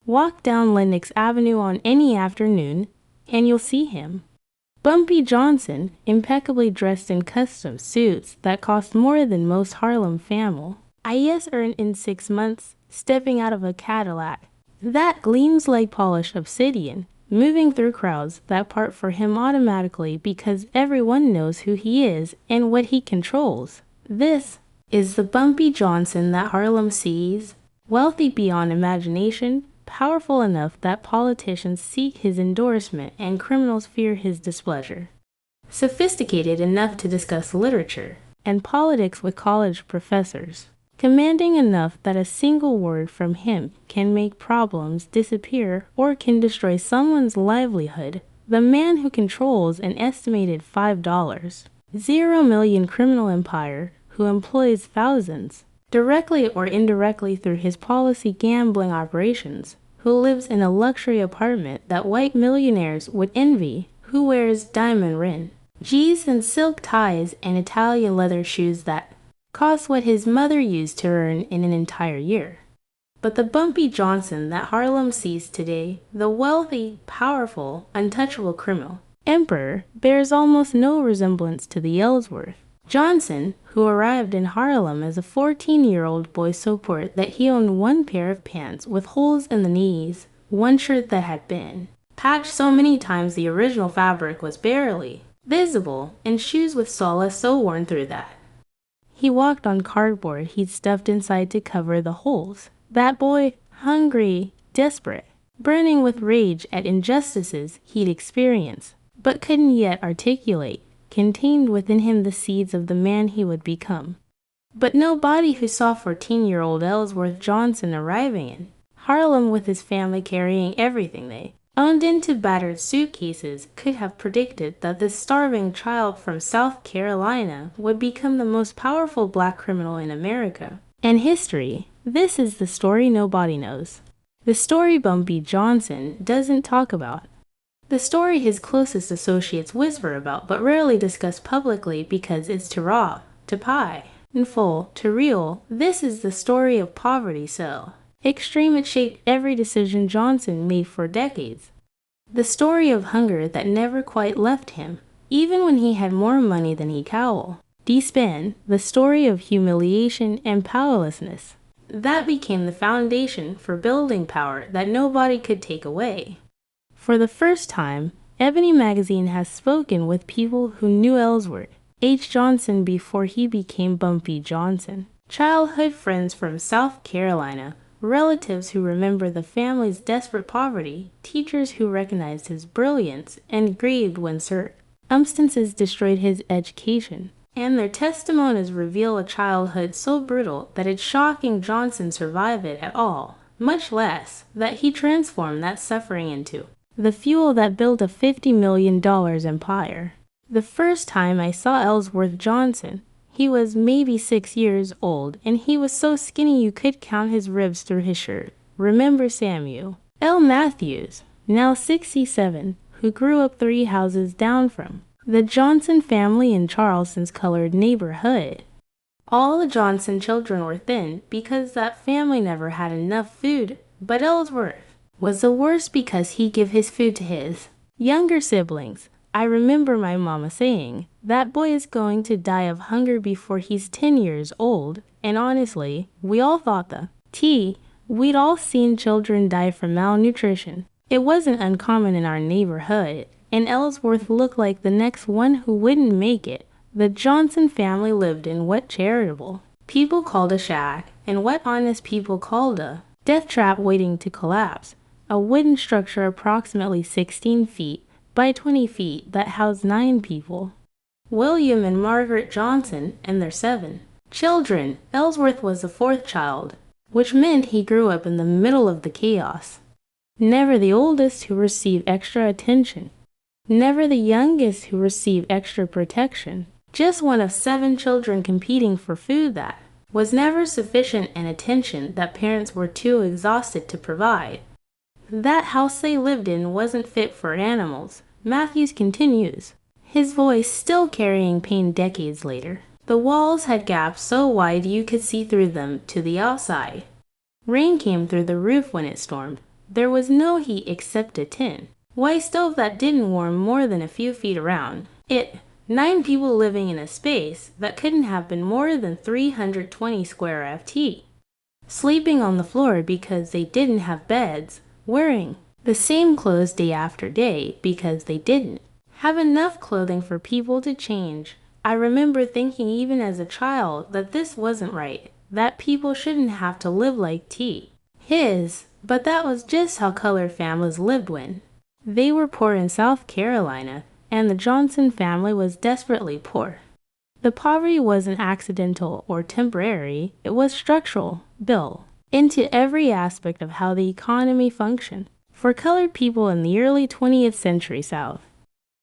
Walk down Lenox Avenue on any afternoon, and you'll see him. Bumpy Johnson, impeccably dressed in custom suits that cost more than most Harlem families earned in 6 months, stepping out of a Cadillac that gleams like polished obsidian, moving through crowds that part for him automatically because everyone knows who he is and what he controls. This is the Bumpy Johnson that Harlem sees, wealthy beyond imagination, powerful enough that politicians seek his endorsement and criminals fear his displeasure, sophisticated enough to discuss literature and politics with college professors, commanding enough that a single word from him can make problems disappear or can destroy someone's livelihood. The man who controls an estimated $5.0 million criminal empire who employs thousands, directly or indirectly through his policy gambling operations, who lives in a luxury apartment that white millionaires would envy, who wears diamond ring, G's and silk ties and Italian leather shoes that cost what his mother used to earn in an entire year. But the Bumpy Johnson that Harlem sees today, the wealthy, powerful, untouchable criminal, emperor, bears almost no resemblance to the Ellsworth Johnson, who arrived in Harlem as a 14-year-old boy so poor that he owned one pair of pants with holes in the knees, one shirt that had been patched so many times the original fabric was barely visible, and shoes with soles so worn through that he walked on cardboard he'd stuffed inside to cover the holes. That boy, hungry, desperate, burning with rage at injustices he'd experienced, but couldn't yet articulate, contained within him the seeds of the man he would become. But nobody who saw 14-year-old Ellsworth Johnson arriving in Harlem with his family carrying everything they owned into battered suitcases could have predicted that this starving child from South Carolina would become the most powerful black criminal in America and history. This is the story nobody knows. The story Bumpy Johnson doesn't talk about. The story his closest associates whisper about but rarely discuss publicly because it's too raw, too pie, and full, too real. This is the story of poverty so extreme it shaped every decision Johnson made for decades. The story of hunger that never quite left him, even when he had more money than he could spend. The story of humiliation and powerlessness that became the foundation for building power that nobody could take away. For the first time, Ebony magazine has spoken with people who knew Ellsworth H. Johnson before he became Bumpy Johnson. Childhood friends from South Carolina, relatives who remember the family's desperate poverty, teachers who recognized his brilliance and grieved when circumstances destroyed his education, and their testimonies reveal a childhood so brutal that it's shocking Johnson survived it at all, much less that he transformed that suffering into the fuel that built a $50 million empire. The first time I saw Ellsworth Johnson, he was maybe 6 years old, and he was so skinny you could count his ribs through his shirt. Remember Samuel L. Matthews, now 67, who grew up 3 houses down from the Johnson family in Charleston's colored neighborhood. All the Johnson children were thin because that family never had enough food, but Ellsworth was the worst because he gave his food to his younger siblings. I remember my mama saying, that boy is going to die of hunger before he's 10 years old, and honestly, we all thought we'd all seen children die from malnutrition. It wasn't uncommon in our neighborhood, and Ellsworth looked like the next one who wouldn't make it. The Johnson family lived in what charitable people called a shack, and what honest people called a death trap waiting to collapse, a wooden structure approximately 16 feet by 20 feet that housed 9 people. William and Margaret Johnson and their 7 children. Ellsworth was the 4th child, which meant he grew up in the middle of the chaos. Never the oldest who received extra attention, never the youngest who received extra protection, just one of 7 children competing for food that was never sufficient and attention that parents were too exhausted to provide. That house they lived in wasn't fit for animals. Matthews continues, his voice still carrying pain decades later. The walls had gaps so wide you could see through them to the outside. Rain came through the roof when it stormed. There was no heat except a tin white stove that didn't warm more than a few feet around it. 9 people living in a space that couldn't have been more than 320 square ft. Sleeping on the floor because they didn't have beds, wearing the same clothes day after day because they didn't have enough clothing for people to change. I remember thinking even as a child that this wasn't right, that people shouldn't have to live like but that was just how colored families lived when they were poor in South Carolina, and the Johnson family was desperately poor. The poverty wasn't accidental or temporary, it was structural, built into every aspect of how the economy functioned for colored people in the early 20th century South.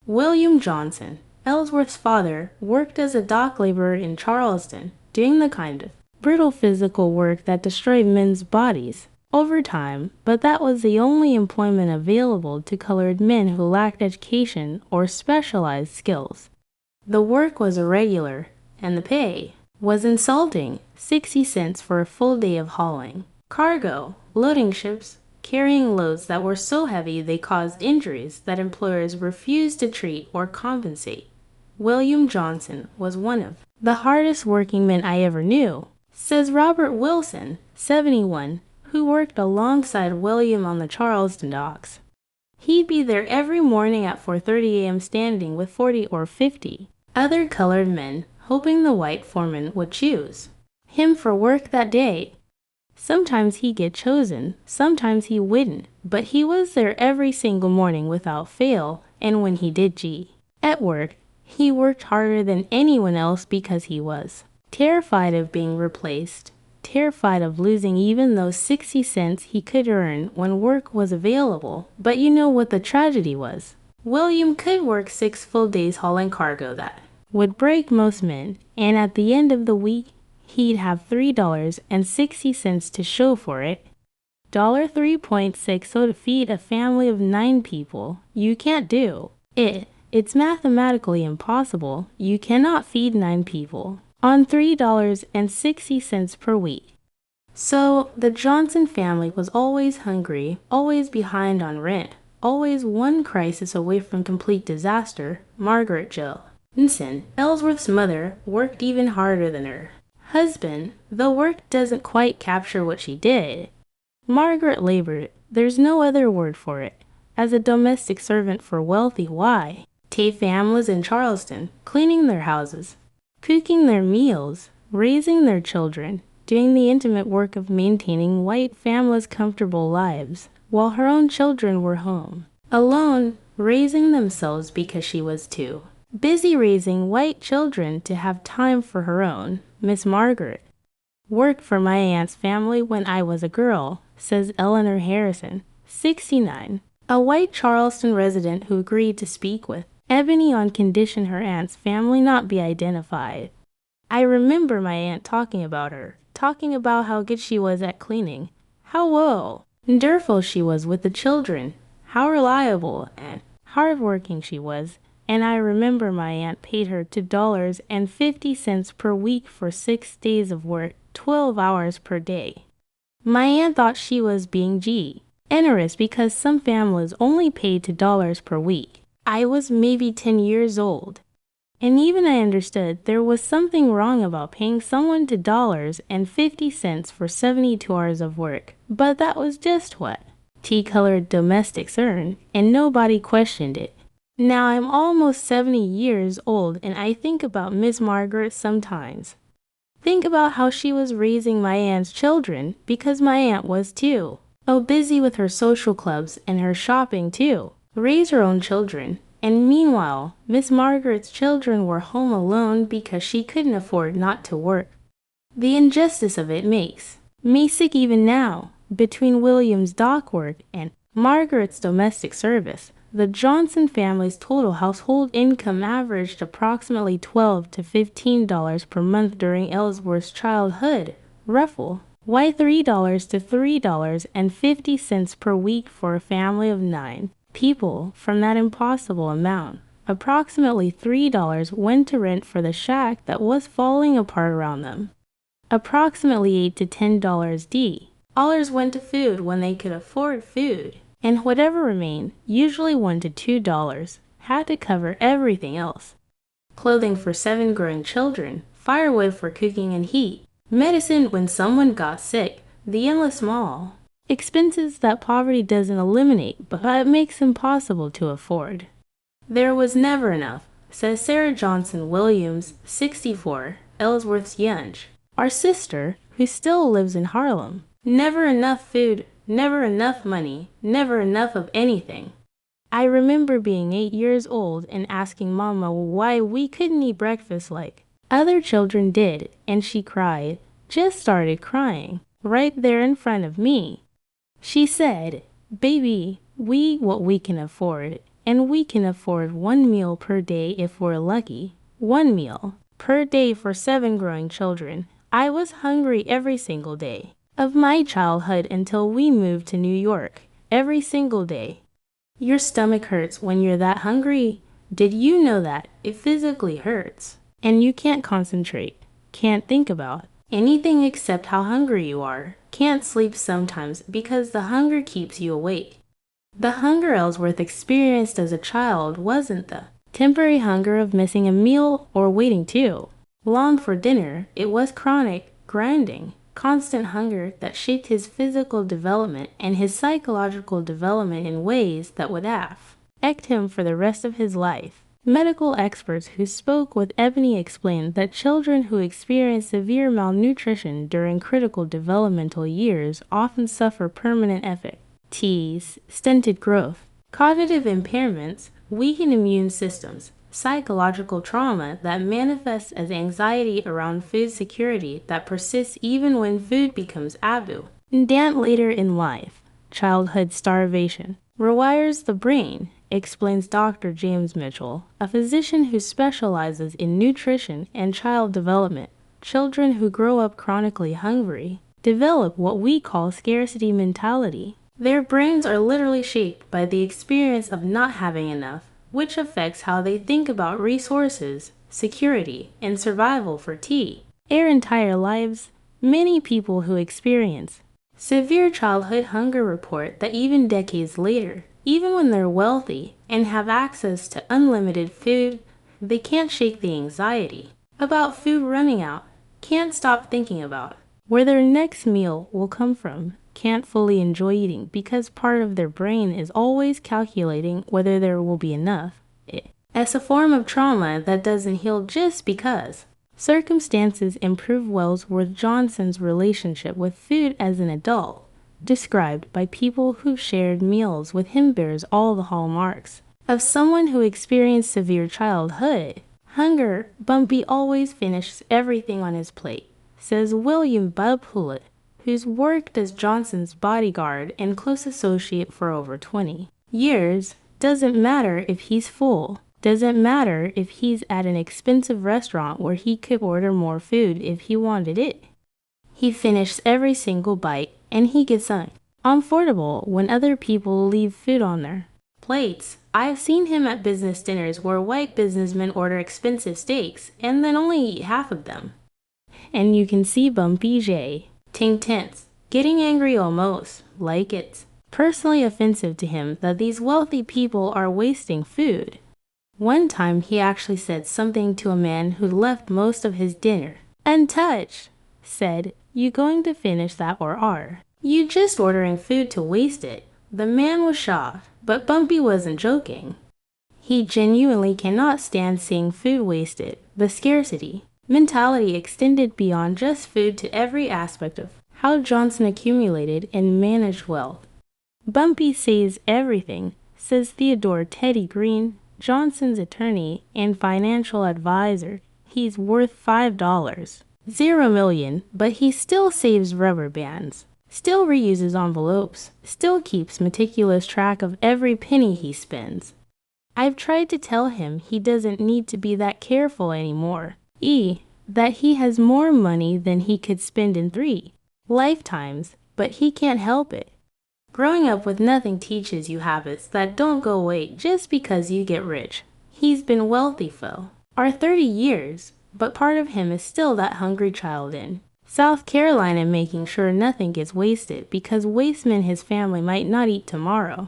William Johnson, Ellsworth's father, worked as a dock laborer in Charleston, doing the kind of brutal physical work that destroyed men's bodies over time, but that was the only employment available to colored men who lacked education or specialized skills. The work was irregular, and the pay was insulting, 60 cents for a full day of hauling cargo, loading ships, carrying loads that were so heavy they caused injuries that employers refused to treat or compensate. William Johnson was one of the hardest working men I ever knew, says Robert Wilson, 71, who worked alongside William on the Charleston docks. He'd be there every morning at 4:30 a.m. standing with 40 or 50 other colored men, hoping the white foreman would choose him for work that day. Sometimes he'd get chosen, sometimes he wouldn't, but he was there every single morning without fail, and when he did at work, he worked harder than anyone else because he was terrified of being replaced, terrified of losing even those 60 cents he could earn when work was available. But you know what the tragedy was? William could work 6 full days hauling cargo that would break most men, and at the end of the week, he'd have $3.60 to show for it. $3.6 so to feed a family of 9 people. You can't do it. It's mathematically impossible. You cannot feed 9 people on $3.60 per week. So the Johnson family was always hungry, always behind on rent, always one crisis away from complete disaster. Margaret Johnson, Ellsworth's mother, worked even harder than her husband, though work doesn't quite capture what she did. Margaret labored, there's no other word for it, as a domestic servant for wealthy white families in Charleston, cleaning their houses, cooking their meals, raising their children, doing the intimate work of maintaining white families' comfortable lives, while her own children were home, alone, raising themselves because she was too busy raising white children to have time for her own. Miss Margaret worked for my aunt's family when I was a girl, says Eleanor Harrison, 69, a white Charleston resident who agreed to speak with Ebony on condition her aunt's family not be identified. I remember my aunt talking about her, talking about how good she was at cleaning, how wonderful she was with the children, how reliable and hardworking she was, and I remember my aunt paid her $2.50 per week for 6 days of work, 12 hours per day. My aunt thought she was being generous because some families only paid $2 per week. I was maybe 10 years old, and even I understood there was something wrong about paying someone $2.50 for 72 hours of work, but that was just what tea-colored domestics earn, and nobody questioned it. Now I'm almost 70 years old, and I think about Miss Margaret sometimes. Think about how she was raising my aunt's children, because my aunt was too. Oh, busy with her social clubs and her shopping too. Raise her own children. And meanwhile, Miss Margaret's children were home alone because she couldn't afford not to work. The injustice of it makes me sick even now. Between William's dock work and Margaret's domestic service, the Johnson family's total household income averaged approximately $12 to $15 per month during Ellsworth's childhood. Ruffle. Why $3 to $3.50 per week for a family of 9 people from that impossible amount? Approximately $3 went to rent for the shack that was falling apart around them. Approximately $8 to $10 Dollars went to food when they could afford food, and whatever remained, usually $1 to $2, had to cover everything else. Clothing for 7 growing children, firewood for cooking and heat, medicine when someone got sick, the endless mall. Expenses that poverty doesn't eliminate, but makes impossible to afford. There was never enough, says Sarah Johnson Williams, 64, Ellsworth's Yunge, our sister, who still lives in Harlem. Never enough food, never enough money, never enough of anything. I remember being 8 years old and asking Mama why we couldn't eat breakfast like other children did, and she cried, just started crying, right there in front of me. She said, "Baby, we eat what we can afford, and we can afford 1 meal per day if we're lucky. 1 meal per day for 7 growing children. I was hungry every single day of my childhood until we moved to New York. Every single day. Your stomach hurts when you're that hungry. Did you know that? It physically hurts. And you can't concentrate, can't think about anything except how hungry you are. Can't sleep sometimes because the hunger keeps you awake." The hunger Ellsworth experienced as a child wasn't the temporary hunger of missing a meal or waiting too long for dinner. It was chronic, grinding, constant hunger that shaped his physical development and his psychological development in ways that would affect him for the rest of his life. Medical experts who spoke with Ebony explained that children who experience severe malnutrition during critical developmental years often suffer permanent effects, stunted growth, cognitive impairments, weakened immune systems, psychological trauma that manifests as anxiety around food security that persists even when food becomes abundant later in life. Childhood starvation rewires the brain, explains Dr. James Mitchell, a physician who specializes in nutrition and child development. Children who grow up chronically hungry develop what we call scarcity mentality. Their brains are literally shaped by the experience of not having enough, which affects how they think about resources, security, and survival for their entire lives. Many people who experience severe childhood hunger report that even decades later, even when they're wealthy and have access to unlimited food, they can't shake the anxiety about food running out, can't stop thinking about where their next meal will come from, can't fully enjoy eating because part of their brain is always calculating whether there will be enough. As a form of trauma that doesn't heal just because circumstances improve Ellsworth Johnson's relationship with food as an adult, described by people who've shared meals with him, bears all the hallmarks of someone who experienced severe childhood hunger. Bumpy always finishes everything on his plate, says William Bub Hewlett, who's worked as Johnson's bodyguard and close associate for over 20 years. Doesn't matter if he's full. Doesn't matter if he's at an expensive restaurant where he could order more food if he wanted it. He finishes every single bite, and he gets uncomfortable when other people leave food on their plates. I've seen him at business dinners where white businessmen order expensive steaks and then only eat half of them. And you can see Bumpy J. Ting tense, getting angry almost like it's personally offensive to him that these wealthy people are wasting food. One time he actually said something to a man who left most of his dinner untouched. Said, "You going to finish that or are you just ordering food to waste it?" The man was shocked, but Bumpy wasn't joking. He genuinely cannot stand seeing food wasted. The scarcity mentality extended beyond just food to every aspect of how Johnson accumulated and managed wealth. Bumpy saves everything, says Theodore Teddy Green, Johnson's attorney and financial advisor. He's worth $5 million, but he still saves rubber bands, still reuses envelopes, still keeps meticulous track of every penny he spends. I've tried to tell him he doesn't need to be that careful anymore. That he has more money than he could spend in 3 lifetimes, but he can't help it. Growing up with nothing teaches you habits that don't go away just because you get rich. He's been wealthy for our 30 years, but part of him is still that hungry child inside South Carolina making sure nothing gets wasted because waste meant his family might not eat tomorrow.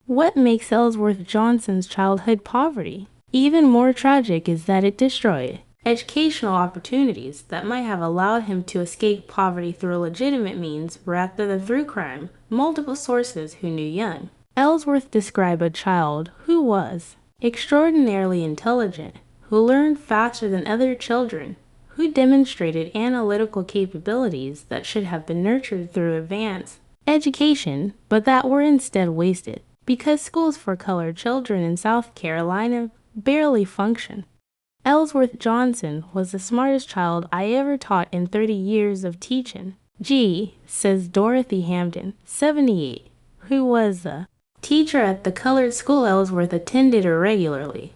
What makes Ellsworth Johnson's childhood poverty even more tragic is that it destroyed educational opportunities that might have allowed him to escape poverty through legitimate means rather than through crime. Multiple sources who knew young Ellsworth describe a child who was extraordinarily intelligent, who learned faster than other children, who demonstrated analytical capabilities that should have been nurtured through advanced education, but that were instead wasted because schools for colored children in South Carolina barely function. Ellsworth Johnson was the smartest child I ever taught in 30 years of teaching. Says Dorothy Hampton, 78, who was the teacher at the colored school Ellsworth attended irregularly.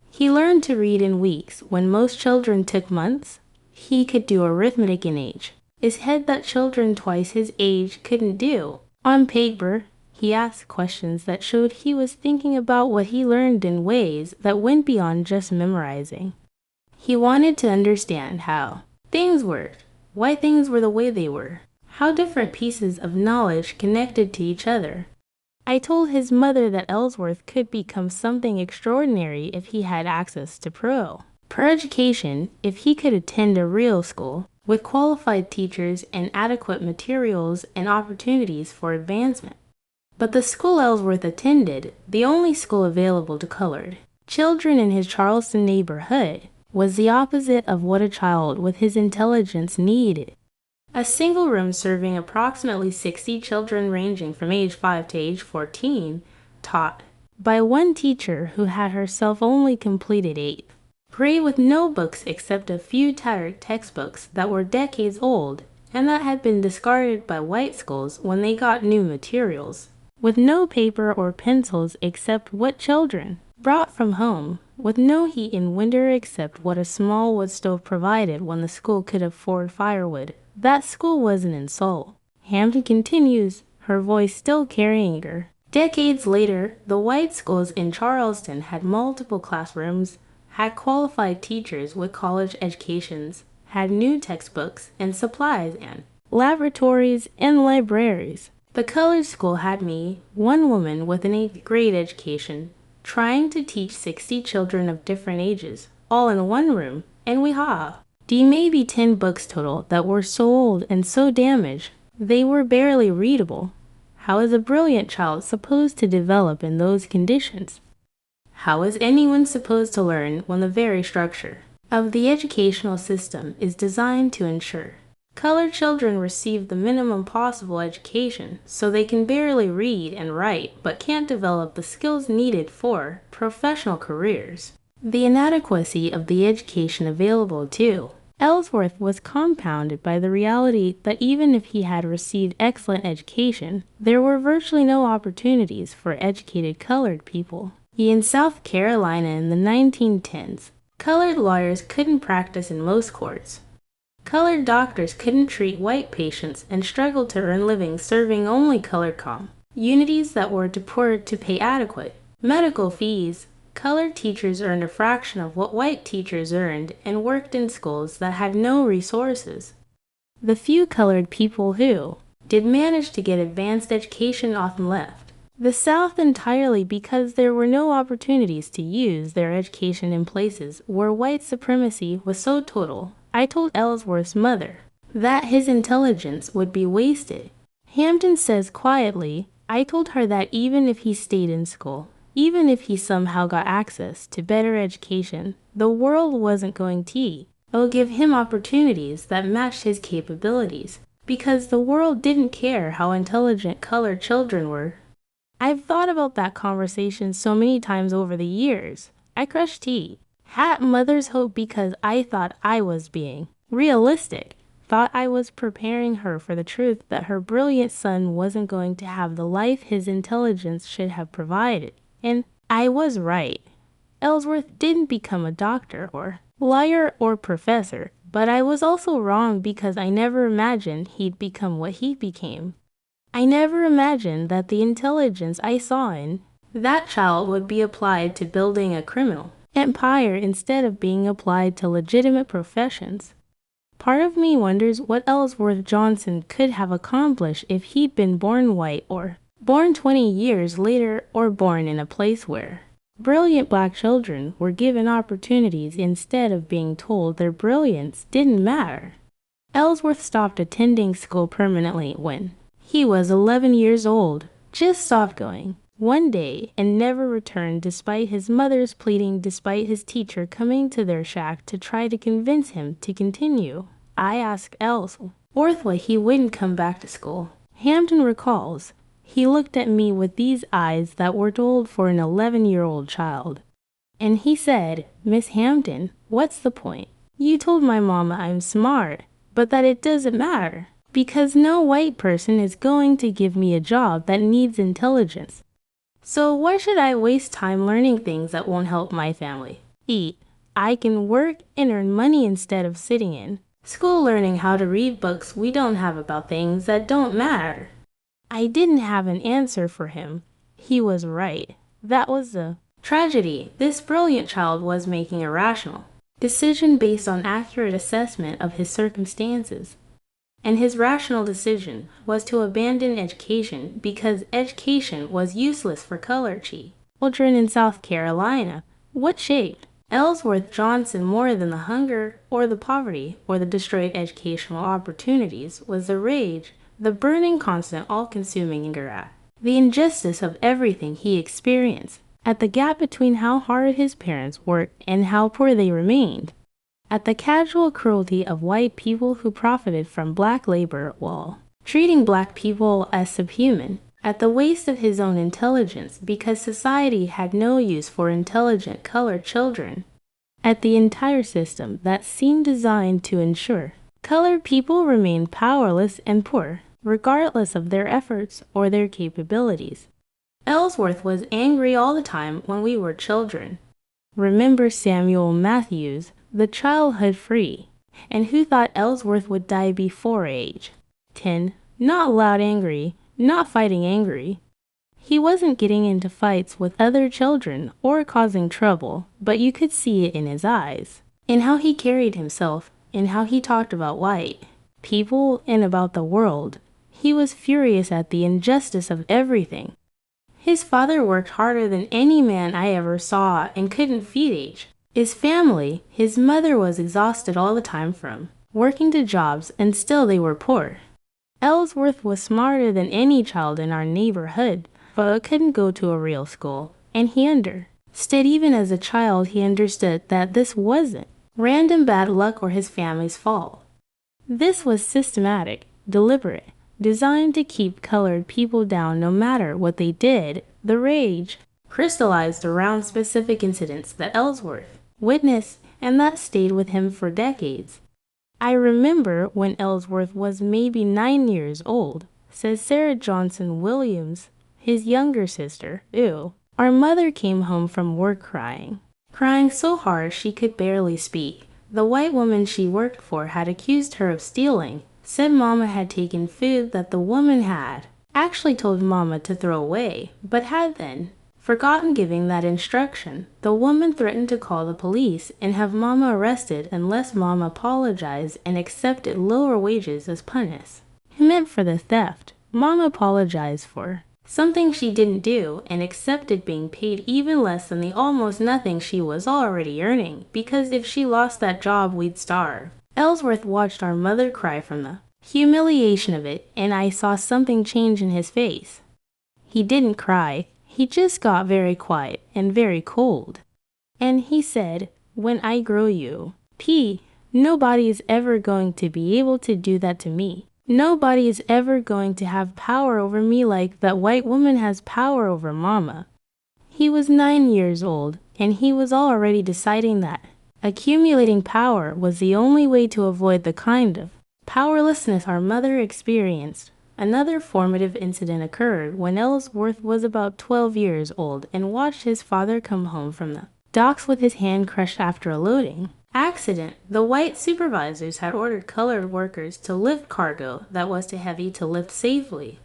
He learned to read in weeks when most children took months. He could do arithmetic in age, a head that children twice his age couldn't do. On paper, he asked questions that showed he was thinking about what he learned in ways that went beyond just memorizing. He wanted to understand how things worked, why things were the way they were, how different pieces of knowledge connected to each other. I told his mother that Ellsworth could become something extraordinary if he had access to per-education, if he could attend a real school with qualified teachers and adequate materials and opportunities for advancement. But the school Ellsworth attended, the only school available to colored children in his Charleston neighborhood, was the opposite of what a child with his intelligence needed. A single room serving approximately 60 children ranging from age 5 to age 14, taught by one teacher who had herself only completed 8th grade with no books except a few tattered textbooks that were decades old and that had been discarded by white schools when they got new materials, with no paper or pencils except what children brought from home, with no heat in winter except what a small wood stove provided when the school could afford firewood. That school was an insult. Hampton continues, her voice still carrying her. Decades later, the white schools in Charleston had multiple classrooms, had qualified teachers with college educations, had new textbooks and supplies and laboratories and libraries. The colored school had me, one woman with an 8th grade education, trying to teach 60 children of different ages, all in one room, and we have maybe 10 books total that were so old and so damaged they were barely readable. How is a brilliant child supposed to develop in those conditions? How is anyone supposed to learn when the very structure of the educational system is designed to ensure colored children receive the minimum possible education so they can barely read and write but can't develop the skills needed for professional careers? The inadequacy of the education available to Ellsworth was compounded by the reality that even if he had received excellent education, there were virtually no opportunities for educated colored people. In South Carolina in the 1910s, colored lawyers couldn't practice in most courts. Colored doctors couldn't treat white patients and struggled to earn livings serving only colored communities that were poor to pay adequate medical fees. Colored teachers earned a fraction of what white teachers earned and worked in schools that had no resources. The few colored people who did manage to get advanced education often left the South entirely because there were no opportunities to use their education in places where white supremacy was so total. I told Ellsworth's mother that his intelligence would be wasted. Hampton says quietly, I told her that even if he stayed in school, even if he somehow got access to better education, the world wasn't going to give him opportunities that matched his capabilities, because the world didn't care how intelligent colored children were. I've thought about that conversation so many times over the years. I crushed tea. Had mother's hope because I thought I was being realistic. Thought I was preparing her for the truth that her brilliant son wasn't going to have the life his intelligence should have provided. And I was right. Ellsworth didn't become a doctor or lawyer or professor, but I was also wrong because I never imagined he'd become what he became. I never imagined that the intelligence I saw in that child would be applied to building a criminal empire instead of being applied to legitimate professions. Part of me wonders what Ellsworth Johnson could have accomplished if he'd been born white, or born 20 years later, or born in a place where brilliant black children were given opportunities instead of being told their brilliance didn't matter. Ellsworth stopped attending school permanently when he was 11 years old, just stopped going one day and never returned despite his mother's pleading, despite his teacher coming to their shack to try to convince him to continue. I asked Ellsworth why he wouldn't come back to school. Hampton recalls, he looked at me with these eyes that were old for an 11-year-old child. And he said, "Miss Hampton, what's the point? You told my mama I'm smart, but that it doesn't matter, because no white person is going to give me a job that needs intelligence. So why should I waste time learning things that won't help my family? Eat. I can work and earn money instead of sitting in school learning how to read books we don't have about things that don't matter." I didn't have an answer for him. He was right. That was the tragedy. This brilliant child was making a rational decision based on accurate assessment of his circumstances. And his rational decision was to abandon education because education was useless for colored children in South Carolina. What shaped Ellsworth Johnson more than the hunger or the poverty or the destroyed educational opportunities was the rage, the burning, constant, all-consuming anger at the injustice of everything he experienced, at the gap between how hard his parents worked and how poor they remained, at the casual cruelty of white people who profited from black labor while treating black people as subhuman, at the waste of his own intelligence because society had no use for intelligent colored children, at the entire system that seemed designed to ensure colored people remained powerless and poor, regardless of their efforts or their capabilities. Ellsworth was angry all the time when we were children. Remember Samuel Matthews, the childhood free, and who thought Ellsworth would die before age 10, not loud angry, not fighting angry. He wasn't getting into fights with other children or causing trouble, but you could see it in his eyes, in how he carried himself, in how he talked about white people and about the world. He was furious at the injustice of everything. His father worked harder than any man I ever saw and couldn't feed his family. His mother was exhausted all the time from working 2 jobs, and still they were poor. Ellsworth was smarter than any child in our neighborhood, but couldn't go to a real school, and he understood. Even as a child, he understood that this wasn't random bad luck or his family's fault. This was systematic, deliberate, designed to keep colored people down no matter what they did. The rage crystallized around specific incidents that Ellsworth witnessed and that stayed with him for decades. I remember when Ellsworth was maybe 9 years old, says Sarah Johnson Williams, his younger sister. Our mother came home from work crying so hard she could barely speak. The white woman she worked for had accused her of stealing, said Mama had taken food that the woman had actually told Mama to throw away, but had then forgotten giving that instruction. The woman threatened to call the police and have Mama arrested unless Mama apologized and accepted lower wages as punishment for the theft. Mama apologized for something she didn't do and accepted being paid even less than the almost nothing she was already earning, because if she lost that job we'd starve. Ellsworth watched our mother cry from the humiliation of it, and I saw something change in his face. He didn't cry. He just got very quiet and very cold. And he said, "When I grow nobody is ever going to be able to do that to me. Nobody is ever going to have power over me like that white woman has power over Mama." He was 9 years old, and he was already deciding that accumulating power was the only way to avoid the kind of powerlessness our mother experienced. Another formative incident occurred when Ellsworth was about 12 years old and watched his father come home from the docks with his hand crushed after a loading accident. The white supervisors had ordered colored workers to lift cargo that was too heavy to lift safely.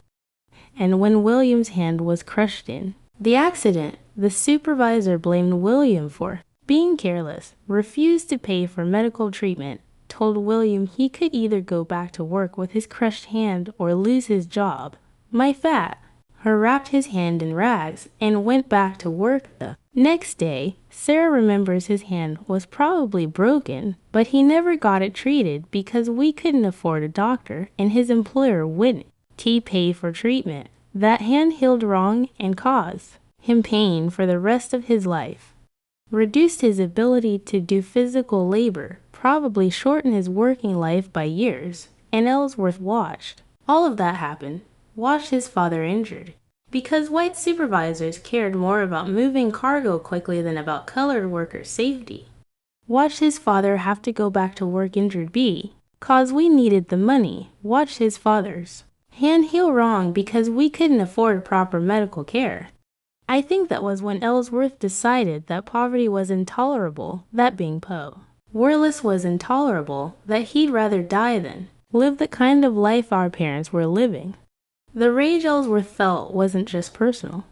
And when William's hand was crushed in the accident, the supervisor blamed William for being careless, refused to pay for medical treatment, told William he could either go back to work with his crushed hand or lose his job. My fat wrapped his hand in rags and went back to work the next day. Sarah remembers his hand was probably broken, but he never got it treated because we couldn't afford a doctor and his employer wouldn't pay for treatment. That hand healed wrong and caused him pain for the rest of his life. Reduced his ability to do physical labor, probably shortened his working life by years, and Ellsworth watched all of that happen, watched his father injured. Because white supervisors cared more about moving cargo quickly than about colored workers' safety. Watched his father have to go back to work injured cause we needed the money. Watched his father's hand heal wrong because we couldn't afford proper medical care. I think that was when Ellsworth decided that poverty was intolerable, that being powerless was intolerable, that he'd rather die than live the kind of life our parents were living. The rage Ellsworth felt wasn't just personal.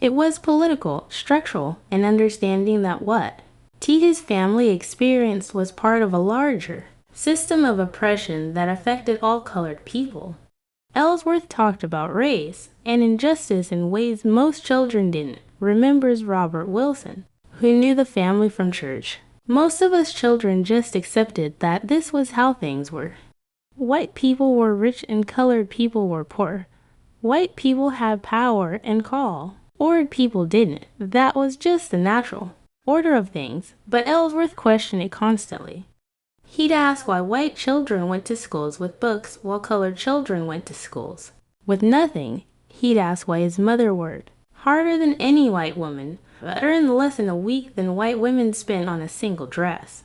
It was political, structural, and understanding that what his family experienced was part of a larger system of oppression that affected all colored people. Ellsworth talked about race and injustice in ways most children didn't, remembers Robert Wilson, who knew the family from church. Most of us children just accepted that this was how things were. White people were rich and colored people were poor. White people had power and call. Colored people didn't. That was just the natural order of things, but Ellsworth questioned it constantly. He'd ask why white children went to schools with books while colored children went to schools with nothing. He'd ask why his mother worked harder than any white woman, but earned less in a week than white women spent on a single dress.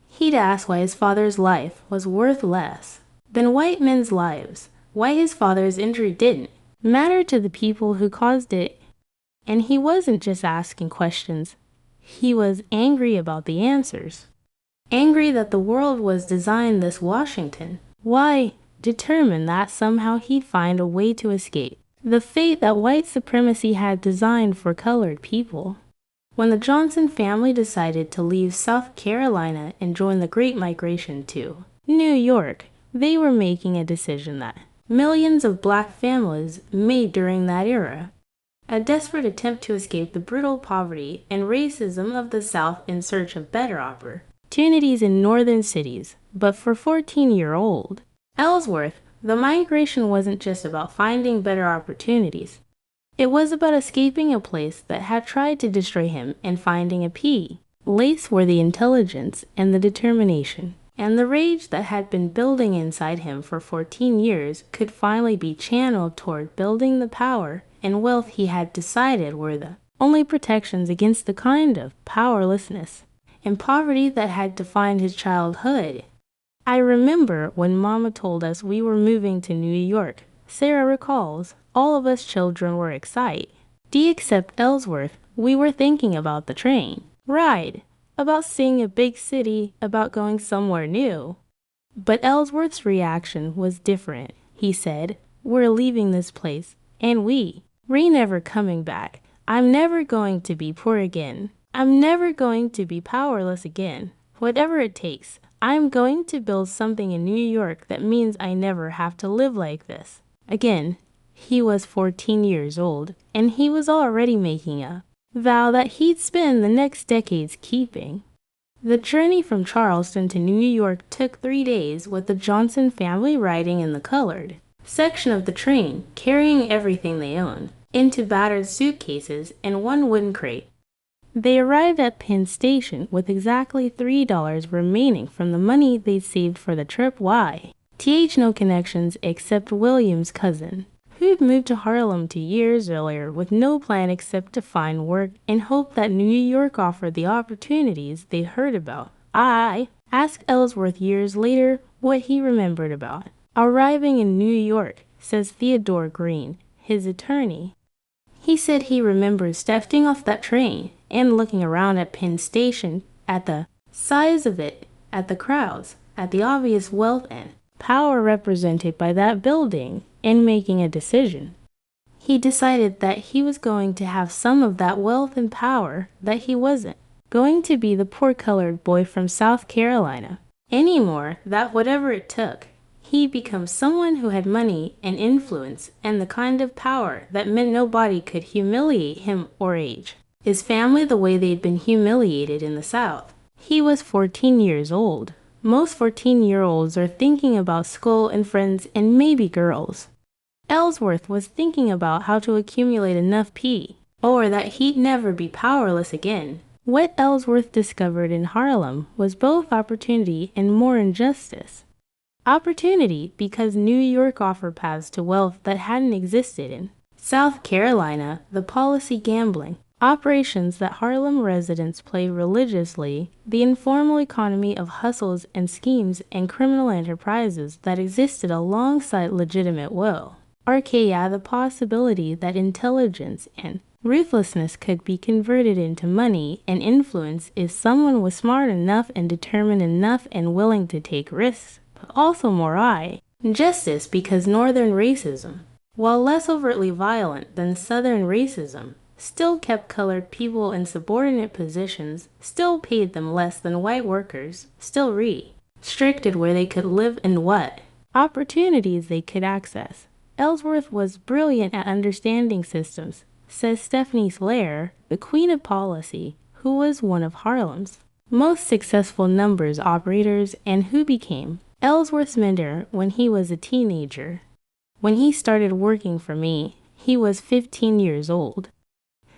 He'd ask why his father's life was worth less than white men's lives, why his father's injury didn't matter to the people who caused it. And he wasn't just asking questions, he was angry about the answers. Angry that the world was designed this Washington. Why? Determined that somehow he'd find a way to escape the fate that white supremacy had designed for colored people. When the Johnson family decided to leave South Carolina and join the Great Migration to New York, they were making a decision that millions of black families made during that era. A desperate attempt to escape the brutal poverty and racism of the South in search of better opportunities in northern cities. But for 14-year-old Ellsworth, the migration wasn't just about finding better opportunities. It was about escaping a place that had tried to destroy him and finding a place where the intelligence and the determination and the rage that had been building inside him for 14 years could finally be channeled toward building the power and wealth he had decided were the only protections against the kind of powerlessness and poverty that had defined his childhood. I remember when Mama told us we were moving to New York. Sarah recalls, all of us children were excited. Except Ellsworth, we were thinking about the train ride, about seeing a big city, about going somewhere new. But Ellsworth's reaction was different. He said, "We're leaving this place, and we're never coming back. I'm never going to be poor again. I'm never going to be powerless again. Whatever it takes, I'm going to build something in New York that means I never have to live like this again." He was 14 years old, and he was already making a vow that he'd spend the next decades keeping. The journey from Charleston to New York took 3 days, with the Johnson family riding in the colored section of the train, carrying everything they owned into battered suitcases and one wooden crate. They arrived at Penn Station with exactly $3 remaining from the money they'd saved for the trip. No connections except William's cousin, who'd moved to Harlem 2 years earlier with no plan except to find work and hope that New York offered the opportunities they'd heard about. I asked Ellsworth years later what he remembered about arriving in New York, says Theodore Green, his attorney. He said he remembers stepping off that train and looking around at Penn Station, at the size of it, at the crowds, at the obvious wealth and power represented by that building, and making a decision. He decided that he was going to have some of that wealth and power, that he wasn't going to be the poor colored boy from South Carolina anymore that whatever it took, he'd become someone who had money and influence and the kind of power that meant nobody could humiliate him or age his family the way they'd been humiliated in the South. He was 14 years old. Most 14-year-olds are thinking about school and friends and maybe girls. Ellsworth was thinking about how to accumulate enough pee, or that he'd never be powerless again. What Ellsworth discovered in Harlem was both opportunity and more injustice. Opportunity because New York offered paths to wealth that hadn't existed in South Carolina, the policy gambling, operations that Harlem residents play religiously, the informal economy of hustles and schemes and criminal enterprises that existed alongside legitimate will. RKA the possibility that intelligence and ruthlessness could be converted into money and influence if someone was smart enough and determined enough and willing to take risks, but also moral. Justice because Northern racism, while less overtly violent than Southern racism, still kept colored people in subordinate positions, still paid them less than white workers, still restricted where they could live and what opportunities they could access. Ellsworth was brilliant at understanding systems, says Stephanie Slayer, the queen of policy, who was one of Harlem's most successful numbers operators and who became Ellsworth's mentor when he was a teenager. When he started working for me, he was 15 years old.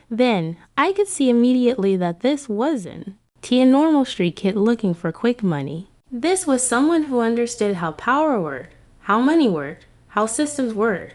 Then, I could see immediately that this wasn't a normal street kid looking for quick money. This was someone who understood how power worked, how money worked, how systems worked.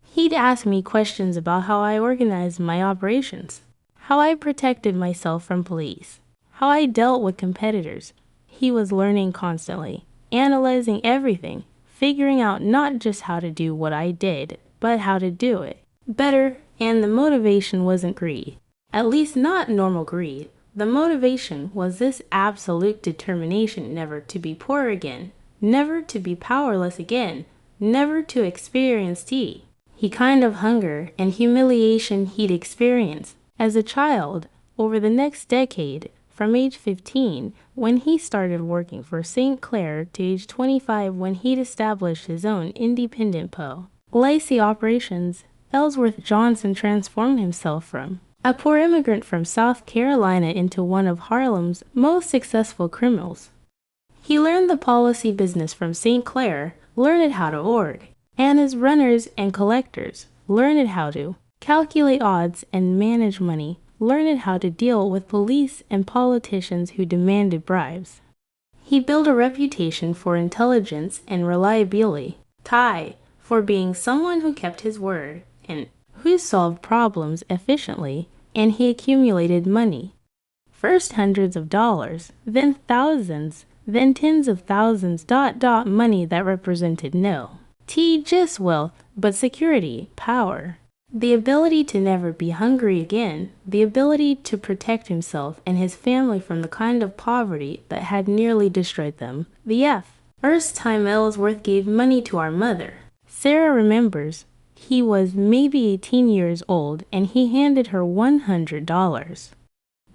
He'd ask me questions about how I organized my operations, how I protected myself from police, how I dealt with competitors. He was learning constantly, analyzing everything, figuring out not just how to do what I did, but how to do it better. And the motivation wasn't greed, at least not normal greed. The motivation was this absolute determination never to be poor again, never to be powerless again, never to experience tea. He kind of hunger and humiliation he'd experienced as a child over the next decade, from age 15 when he started working for St. Clair to age 25 when he'd established his own independent policy operations. Ellsworth Johnson transformed himself from a poor immigrant from South Carolina into one of Harlem's most successful criminals. He learned the policy business from St. Clair, learned how to org, and as runners and collectors, learned how to calculate odds and manage money, learned how to deal with police and politicians who demanded bribes. He built a reputation for intelligence and reliability, for being someone who kept his word, and who solved problems efficiently, and he accumulated money. First hundreds of dollars, then thousands, then tens of thousands, money that represented just wealth, but security, power. The ability to never be hungry again, the ability to protect himself and his family from the kind of poverty that had nearly destroyed them. First time Ellsworth gave money to our mother. Sarah remembers. He was maybe 18 years old and he handed her $100.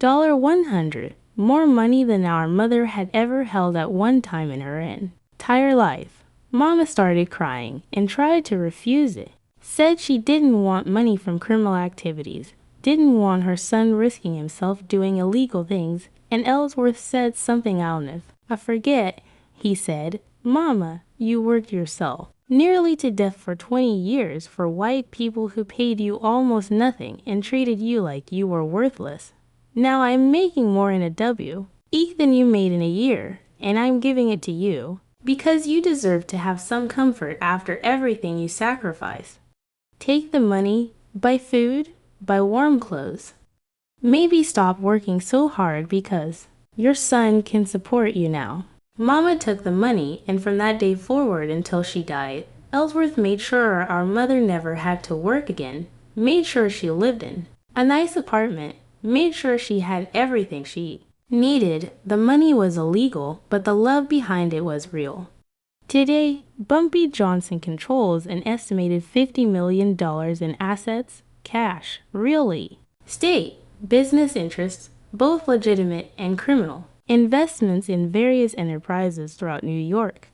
$100, more money than our mother had ever held at one time in her entire life. Mama started crying and tried to refuse it. Said she didn't want money from criminal activities, didn't want her son risking himself doing illegal things, and Ellsworth said something I forget. He said, "Mama, you worked yourself nearly to death for 20 years for white people who paid you almost nothing and treated you like you were worthless. Now I'm making more in a week than you made in a year, and I'm giving it to you because you deserve to have some comfort after everything you sacrificed. Take the money, buy food, buy warm clothes. Maybe stop working so hard because your son can support you now." Mama took the money, and from that day forward until she died, Ellsworth made sure our mother never had to work again, made sure she lived in a nice apartment, made sure she had everything she needed. The money was illegal, but the love behind it was real. Today, Bumpy Johnson controls an estimated $50 million in assets, cash, real estate, business interests, both legitimate and criminal. investments in various enterprises throughout New York.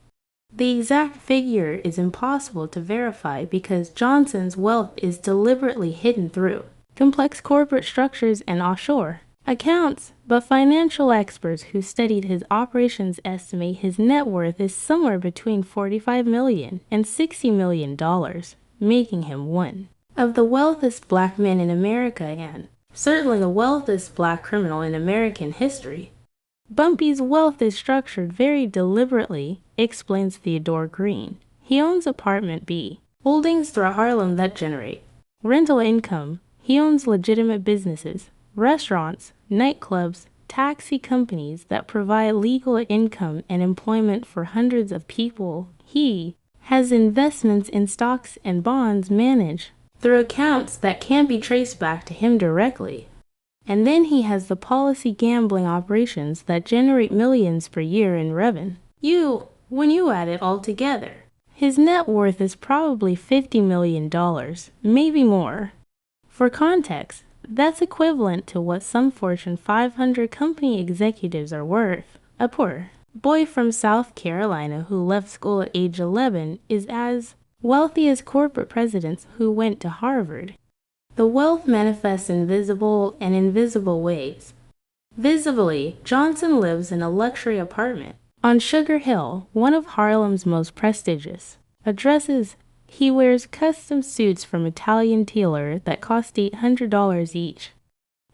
The exact figure is impossible to verify because Johnson's wealth is deliberately hidden through complex corporate structures and offshore accounts, but financial experts who studied his operations estimate his net worth is somewhere between $45 million and $60 million, making him one of the wealthiest black men in America and certainly the wealthiest black criminal in American history. Bumpy's wealth is structured very deliberately, explains Theodore Green. He owns Apartment B, holdings throughout Harlem that generate rental income. He owns legitimate businesses, restaurants, nightclubs, taxi companies that provide legal income and employment for hundreds of people. He has investments in stocks and bonds managed through accounts that can't be traced back to him directly. And then he has the policy gambling operations that generate millions per year in revenue. When you add it all together, his net worth is probably $50 million, maybe more. For context, that's equivalent to what some Fortune 500 company executives are worth. A poor boy from South Carolina who left school at age 11 is as wealthy as corporate presidents who went to Harvard. The wealth manifests in visible and invisible ways. Visibly, Johnson lives in a luxury apartment on Sugar Hill, one of Harlem's most prestigious addresses. He wears custom suits from Italian tailor that cost $800 each.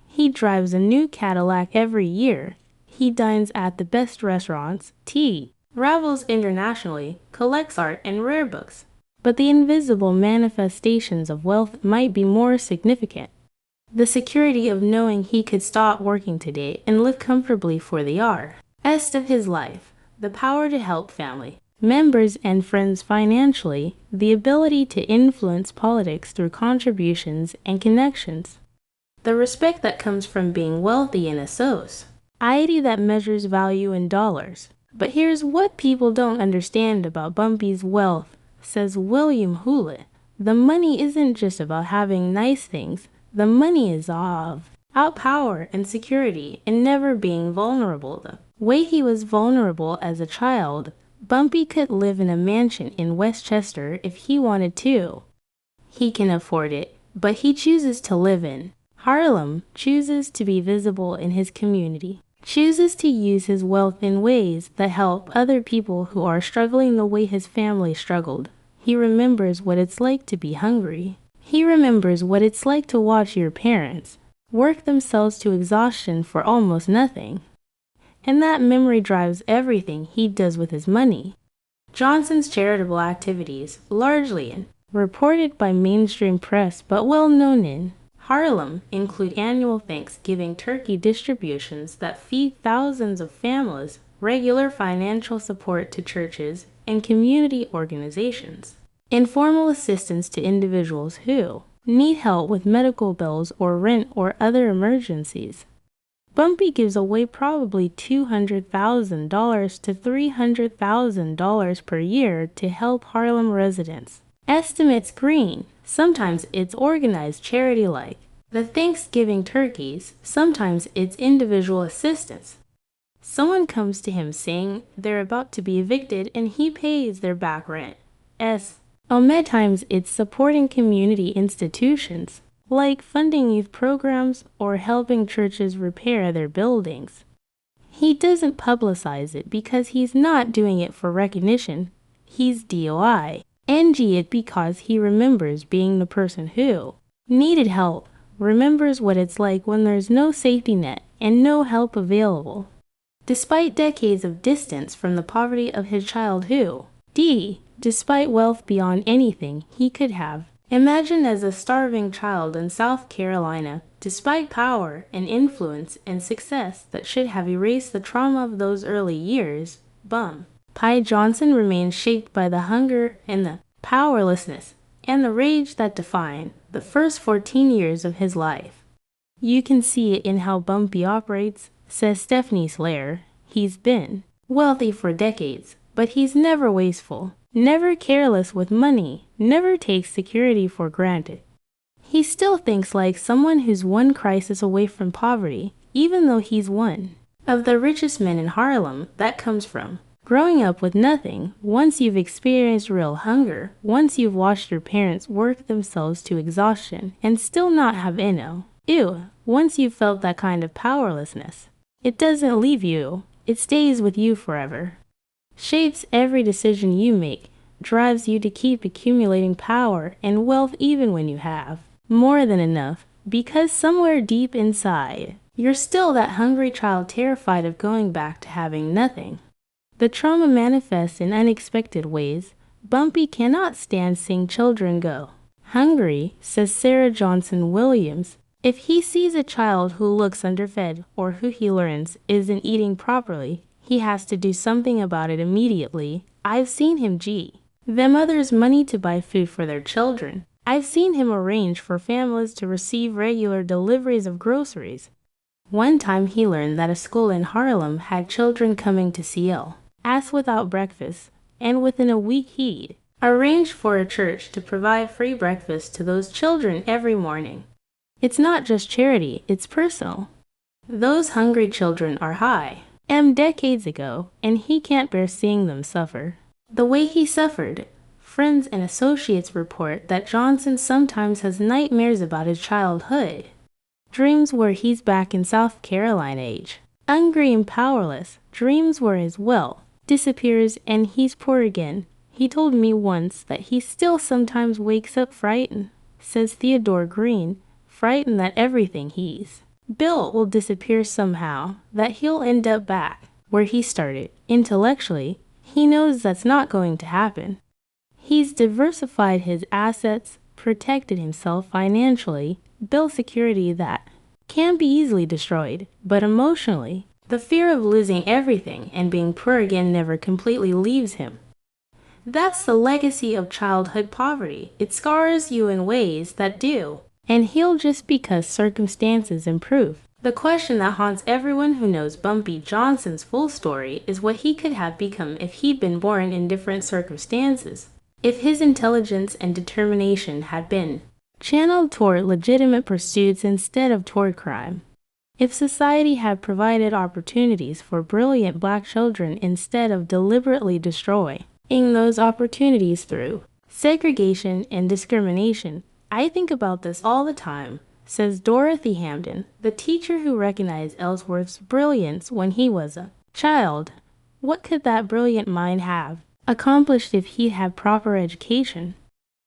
He drives a new Cadillac every year. He dines at the best restaurants, travels internationally, collects art and rare books. But the invisible manifestations of wealth might be more significant. The security of knowing he could stop working today and live comfortably for the rest of his life. The power to help family members and friends financially, the ability to influence politics through contributions and connections. The respect that comes from being wealthy in a society that measures value in dollars. But here's what people don't understand about Bumpy's wealth, says William Hewlett. The money isn't just about having nice things. The money is about power and security and never being vulnerable. The way he was vulnerable as a child, Bumpy could live in a mansion in Westchester if he wanted to. He can afford it, but he chooses to live in Harlem, chooses to be visible in his community, chooses to use his wealth in ways that help other people who are struggling the way his family struggled. He remembers what it's like to be hungry. He remembers what it's like to watch your parents work themselves to exhaustion for almost nothing. And that memory drives everything he does with his money. Johnson's charitable activities, largely reported by mainstream press but well known in Harlem, include annual Thanksgiving turkey distributions that feed thousands of families, regular financial support to churches and community organizations, informal assistance to individuals who need help with medical bills or rent or other emergencies. Bumpy gives away probably $200,000 to $300,000 per year to help Harlem residents. Estimates Green. Sometimes it's organized charity like the Thanksgiving turkeys, sometimes it's individual assistance. Someone comes to him saying they're about to be evicted and he pays their back rent. At times it's supporting community institutions, like funding youth programs or helping churches repair their buildings. He doesn't publicize it because he's not doing it for recognition. He's DOI-NG it because he remembers being the person who needed help, remembers what it's like when there's no safety net and no help available. Despite decades of distance from the poverty of his childhood, despite wealth beyond anything he could have imagined as a starving child in South Carolina, despite power and influence and success that should have erased the trauma of those early years, Bumpy Johnson remains shaped by the hunger and the powerlessness and the rage that defined the first 14 years of his life. You can see it in how Bumpy operates, says Stephanie Slayer. He's been wealthy for decades, but he's never wasteful, never careless with money, never takes security for granted. He still thinks like someone who's one crisis away from poverty, even though he's one of the richest men in Harlem that comes from growing up with nothing. Once you've experienced real hunger, once you've watched your parents work themselves to exhaustion and still not have once you've felt that kind of powerlessness, it doesn't leave you, it stays with you forever. Shapes every decision you make, drives you to keep accumulating power and wealth even when you have more than enough, because somewhere deep inside, you're still that hungry child terrified of going back to having nothing. The trauma manifests in unexpected ways. Bumpy cannot stand seeing children go hungry, says Sarah Johnson Williams. If he sees a child who looks underfed or who he learns isn't eating properly, he has to do something about it immediately. I've seen him them others money to buy food for their children. I've seen him arrange for families to receive regular deliveries of groceries. One time he learned that a school in Harlem had children coming to CL, asked without breakfast, and within a week he'd arranged for a church to provide free breakfast to those children every morning. It's not just charity, it's personal. Those hungry children are decades ago, and he can't bear seeing them suffer the way he suffered. Friends and associates report that Johnson sometimes has nightmares about his childhood. Dreams where he's back in South Carolina hungry and powerless. Dreams where his wealth disappears and he's poor again. He told me once that he still sometimes wakes up frightened, says Theodore Green, frightened that everything he's built will disappear somehow, that he'll end up back where he started. Intellectually, he knows that's not going to happen. He's diversified his assets, protected himself financially, built security that can be easily destroyed, but emotionally, the fear of losing everything and being poor again never completely leaves him. That's the legacy of childhood poverty. It scars you in ways that do and heal just because circumstances improve. The question that haunts everyone who knows Bumpy Johnson's full story is what he could have become if he'd been born in different circumstances. If his intelligence and determination had been channeled toward legitimate pursuits instead of toward crime. If society had provided opportunities for brilliant black children instead of deliberately destroying those opportunities through segregation and discrimination. I think about this all the time, says Dorothy Hamden, the teacher who recognized Ellsworth's brilliance when he was a child. What could that brilliant mind have accomplished if he'd had proper education?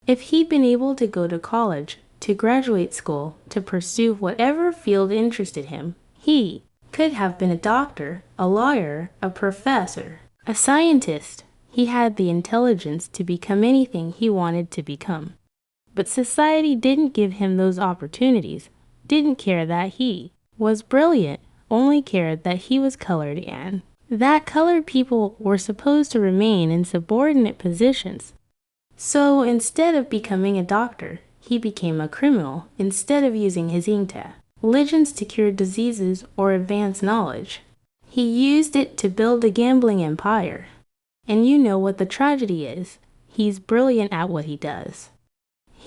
If he'd been able to go to college, to graduate school, to pursue whatever field interested him, he could have been a doctor, a lawyer, a professor, a scientist. He had the intelligence to become anything he wanted to become. But society didn't give him those opportunities, didn't care that he was brilliant, only cared that he was colored and that colored people were supposed to remain in subordinate positions. So instead of becoming a doctor, he became a criminal instead of using his intelligence to cure diseases or advance knowledge. He used it to build a gambling empire. And you know what the tragedy is. He's brilliant at what he does.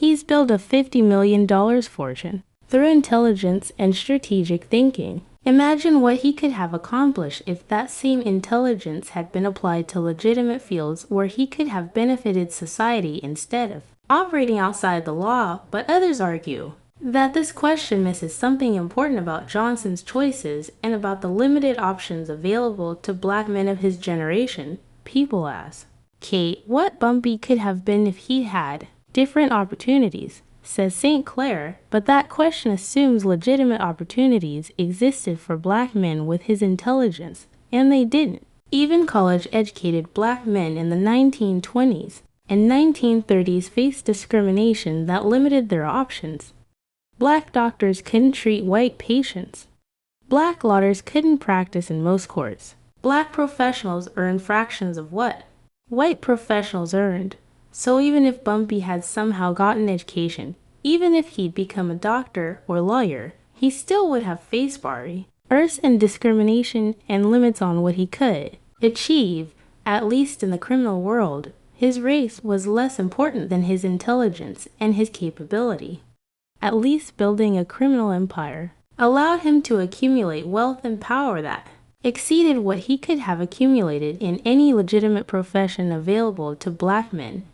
He's built a $50 million fortune through intelligence and strategic thinking. Imagine what he could have accomplished if that same intelligence had been applied to legitimate fields where he could have benefited society instead of operating outside the law. But others argue that this question misses something important about Johnson's choices and about the limited options available to black men of his generation. People ask, Kate, what Bumpy could have been if he had different opportunities, says St. Clair, but that question assumes legitimate opportunities existed for black men with his intelligence, and they didn't. Even college-educated black men in the 1920s and 1930s faced discrimination that limited their options. Black doctors couldn't treat white patients. Black lawyers couldn't practice in most courts. Black professionals earned fractions of what white professionals earned. So even if Bumpy had somehow gotten education, even if he'd become a doctor or lawyer, he still would have faced barriers and discrimination and limits on what he could achieve. At least in the criminal world, his race was less important than his intelligence and his capability. At least building a criminal empire allowed him to accumulate wealth and power that exceeded what he could have accumulated in any legitimate profession available to black men.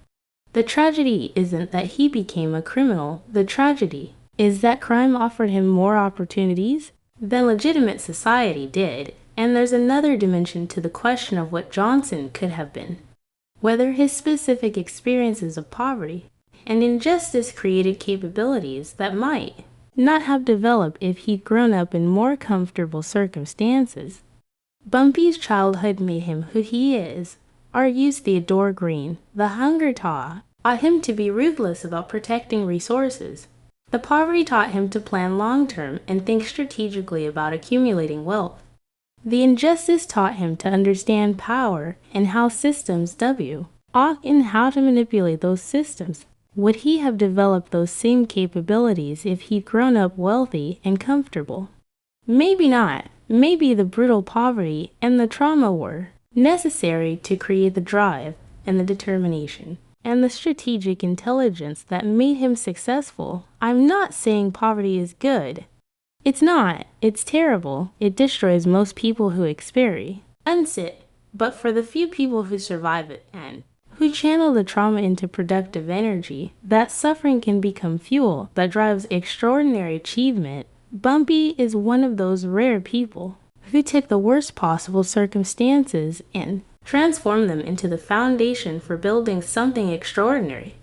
The tragedy isn't that he became a criminal. The tragedy is that crime offered him more opportunities than legitimate society did. And there's another dimension to the question of what Johnson could have been. Whether his specific experiences of poverty and injustice created capabilities that might not have developed if he'd grown up in more comfortable circumstances. Bumpy's childhood made him who he is, argues Theodore Green. The hunger taught him to be ruthless about protecting resources. The poverty taught him to plan long-term and think strategically about accumulating wealth. The injustice taught him to understand power and how systems and how to manipulate those systems. Would he have developed those same capabilities if he'd grown up wealthy and comfortable? Maybe not. Maybe the brutal poverty and the trauma were necessary to create the drive and the determination and the strategic intelligence that made him successful. I'm not saying poverty is good. It's not. It's terrible. It destroys most people who experience it. But for the few people who survive it and who channel the trauma into productive energy, that suffering can become fuel that drives extraordinary achievement. Bumpy is one of those rare people who took the worst possible circumstances and transformed them into the foundation for building something extraordinary.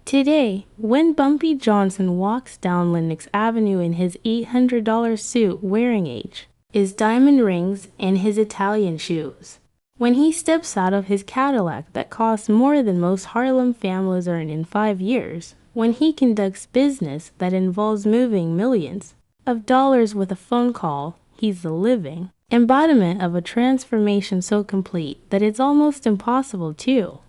Today, when Bumpy Johnson walks down Lenox Avenue in his $800 suit wearing his diamond rings and his Italian shoes, when he steps out of his Cadillac that costs more than most Harlem families earn in 5 years, when he conducts business that involves moving millions of dollars with a phone call, he's the living embodiment of a transformation so complete that it's almost impossible to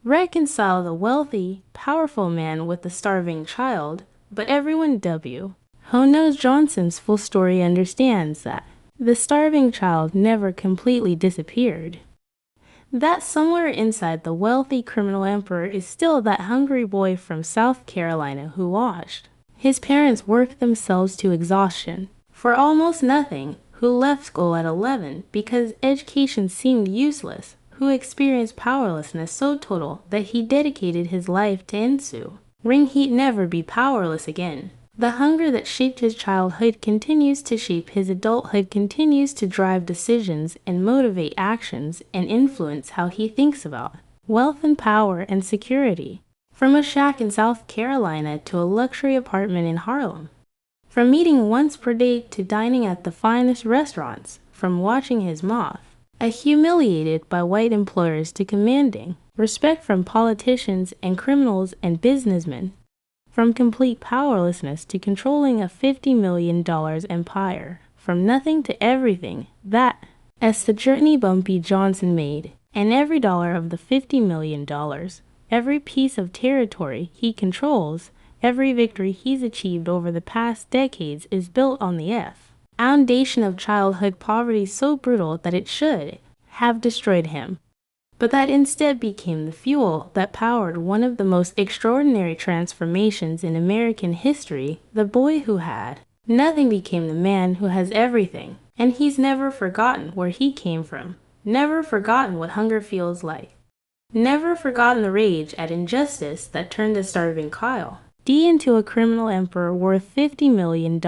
reconcile the wealthy, powerful man with the starving child. But everyone who knows Johnson's full story understands that the starving child never completely disappeared. That somewhere inside the wealthy criminal emperor is still that hungry boy from South Carolina who watched his parents work themselves to exhaustion for almost nothing, who left school at 11 because education seemed useless, who experienced powerlessness so total that he dedicated his life to ensuring he'd never be powerless again. The hunger that shaped his childhood continues to shape his adulthood, continues to drive decisions and motivate actions and influence how he thinks about wealth and power and security. From a shack in South Carolina to a luxury apartment in Harlem. From meeting once per day to dining at the finest restaurants. From watching his mom humiliated by white employers to commanding respect from politicians and criminals and businessmen. From complete powerlessness to controlling a $50 million empire. From nothing to everything. That's the journey Bumpy Johnson made. And every dollar of the $50 million, every piece of territory he controls, every victory he's achieved over the past decades is built on the foundation of childhood poverty so brutal that it should have destroyed him, but that instead became the fuel that powered one of the most extraordinary transformations in American history. The boy who had nothing became the man who has everything, and he's never forgotten where he came from, never forgotten what hunger feels like, never forgotten the rage at injustice that turned a starving Kyle D into a criminal emperor worth $50 million.